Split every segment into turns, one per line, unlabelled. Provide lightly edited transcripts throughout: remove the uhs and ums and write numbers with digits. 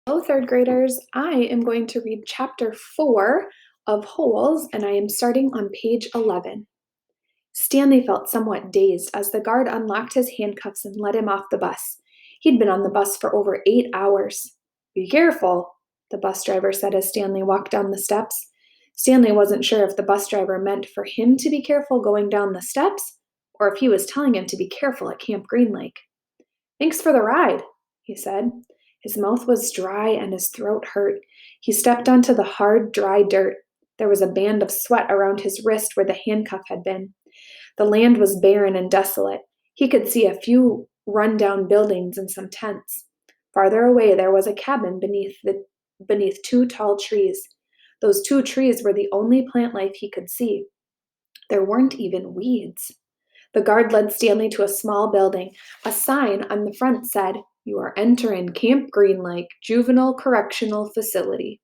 Hello, third graders. I am going to read chapter 4 of Holes, and I am starting on page 11. Stanley felt somewhat dazed as the guard unlocked his handcuffs and let him off the bus. He'd been on the bus for over 8 hours. Be careful, the bus driver said as Stanley walked down the steps. Stanley wasn't sure if the bus driver meant for him to be careful going down the steps or if he was telling him to be careful at Camp Green Lake. Thanks for the ride, he said. His mouth was dry and his throat hurt. He stepped onto the hard, dry dirt. There was a band of sweat around his wrist where the handcuff had been. The land was barren and desolate. He could see a few run-down buildings and some tents. Farther away, there was a cabin beneath two tall trees. Those two trees were the only plant life he could see. There weren't even weeds. The guard led Stanley to a small building. A sign on the front said, "You are entering Camp Green Lake Juvenile Correctional Facility."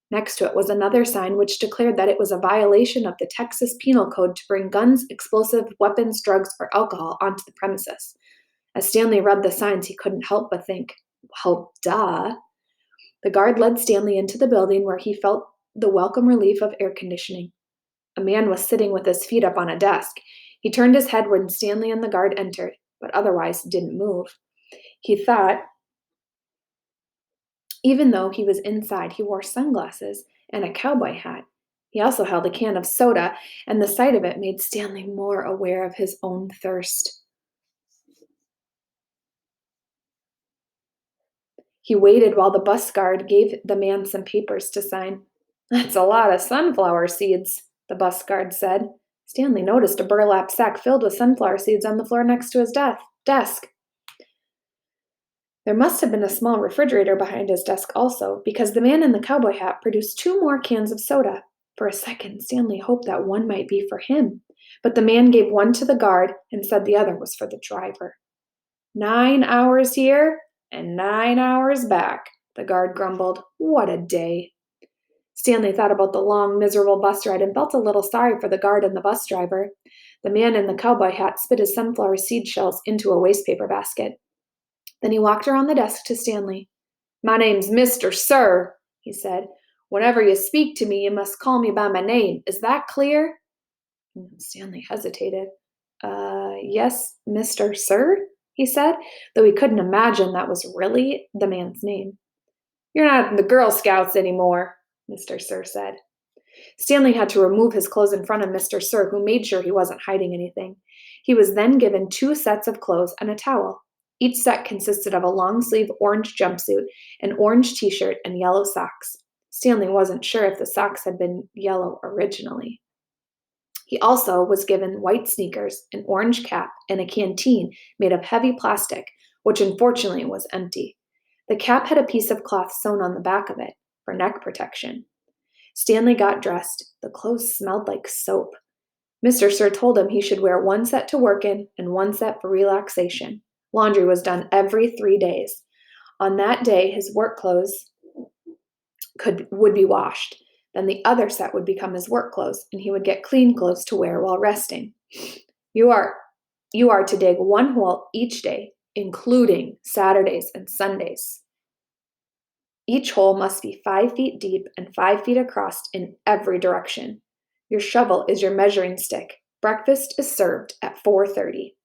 Next to it was another sign which declared that it was a violation of the Texas Penal Code to bring guns, explosive weapons, drugs, or alcohol onto the premises. As Stanley read the signs, he couldn't help but think, well, duh. The guard led Stanley into the building where he felt the welcome relief of air conditioning. A man was sitting with his feet up on a desk. He turned his head when Stanley and the guard entered, but otherwise didn't move. He thought, even though he was inside, he wore sunglasses and a cowboy hat. He also held a can of soda, and the sight of it made Stanley more aware of his own thirst. He waited while the bus guard gave the man some papers to sign. "That's a lot of sunflower seeds," the bus guard said. Stanley noticed a burlap sack filled with sunflower seeds on the floor next to his desk. There must have been a small refrigerator behind his desk also, because the man in the cowboy hat produced 2 more cans of soda. For a second, Stanley hoped that one might be for him, but the man gave one to the guard and said the other was for the driver. 9 hours here and 9 hours back, the guard grumbled. What a day. Stanley thought about the long, miserable bus ride and felt a little sorry for the guard and the bus driver. The man in the cowboy hat spit his sunflower seed shells into a wastepaper basket. Then he walked around the desk to Stanley. "My name's Mr. Sir," he said. "Whenever you speak to me, you must call me by my name. Is that clear?" Stanley hesitated. Yes, Mr. Sir, he said, though he couldn't imagine that was really the man's name. "You're not in the Girl Scouts anymore," Mr. Sir said. Stanley had to remove his clothes in front of Mr. Sir, who made sure he wasn't hiding anything. He was then given 2 sets of clothes and a towel. Each set consisted of a long-sleeve orange jumpsuit, an orange t-shirt, and yellow socks. Stanley wasn't sure if the socks had been yellow originally. He also was given white sneakers, an orange cap, and a canteen made of heavy plastic, which unfortunately was empty. The cap had a piece of cloth sewn on the back of it for neck protection. Stanley got dressed. The clothes smelled like soap. Mr. Sir told him he should wear 1 set to work in and 1 set for relaxation. Laundry was done every 3 days. On that day, his work clothes would be washed. Then the other set would become his work clothes, and he would get clean clothes to wear while resting. You are to dig 1 hole each day, including Saturdays and Sundays. Each hole must be 5 feet deep and 5 feet across in every direction. Your shovel is your measuring stick. Breakfast is served at 4:30.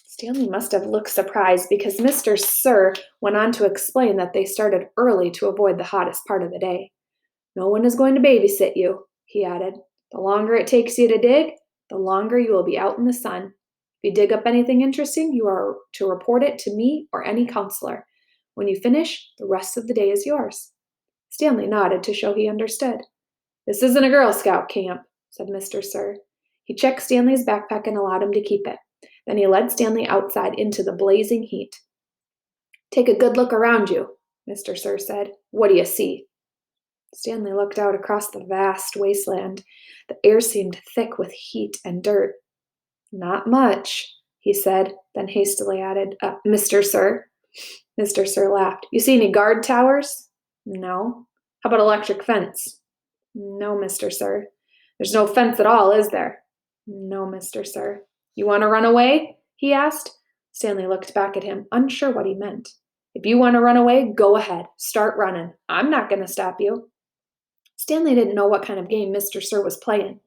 Stanley must have looked surprised because Mr. Sir went on to explain that they started early to avoid the hottest part of the day. "No one is going to babysit you," he added. "The longer it takes you to dig, the longer you will be out in the sun. If you dig up anything interesting, you are to report it to me or any counselor. When you finish, the rest of the day is yours." Stanley nodded to show he understood. "This isn't a Girl Scout camp," said Mr. Sir. He checked Stanley's backpack and allowed him to keep it. Then he led Stanley outside into the blazing heat. "Take a good look around you," Mr. Sir said. "What do you see?" Stanley looked out across the vast wasteland. The air seemed thick with heat and dirt. "Not much," he said, then hastily added, "Mr. Sir." Mr. Sir laughed. "You see any guard towers?" "No." "How about electric fence?" "No, Mr. Sir." "There's no fence at all, is there?" "No, Mr. Sir." "You want to run away?" he asked. Stanley looked back at him, unsure what he meant. If you want to run away, go ahead. Start running. I'm not going to stop you." Stanley didn't know what kind of game Mr. Sir was playing.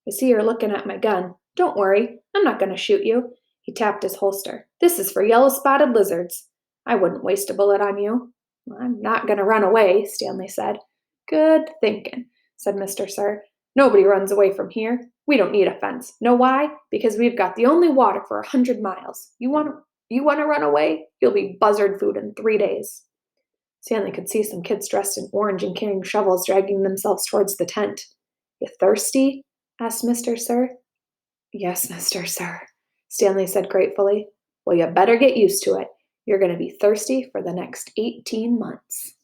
"I see you're looking at my gun. Don't worry, I'm not going to shoot you." He tapped his holster. "This is for yellow-spotted lizards. I wouldn't waste a bullet on you." "I'm not going to run away," Stanley said. "Good thinking," said Mr. Sir. "Nobody runs away from here. We don't need a fence. Know why? Because we've got the only water for 100 miles. You want to run away? You'll be buzzard food in 3 days." Stanley could see some kids dressed in orange and carrying shovels dragging themselves towards the tent. "You thirsty?" asked Mr. Sir. "Yes, Mr. Sir," Stanley said gratefully. "Well, you better get used to it. You're going to be thirsty for the next 18 months."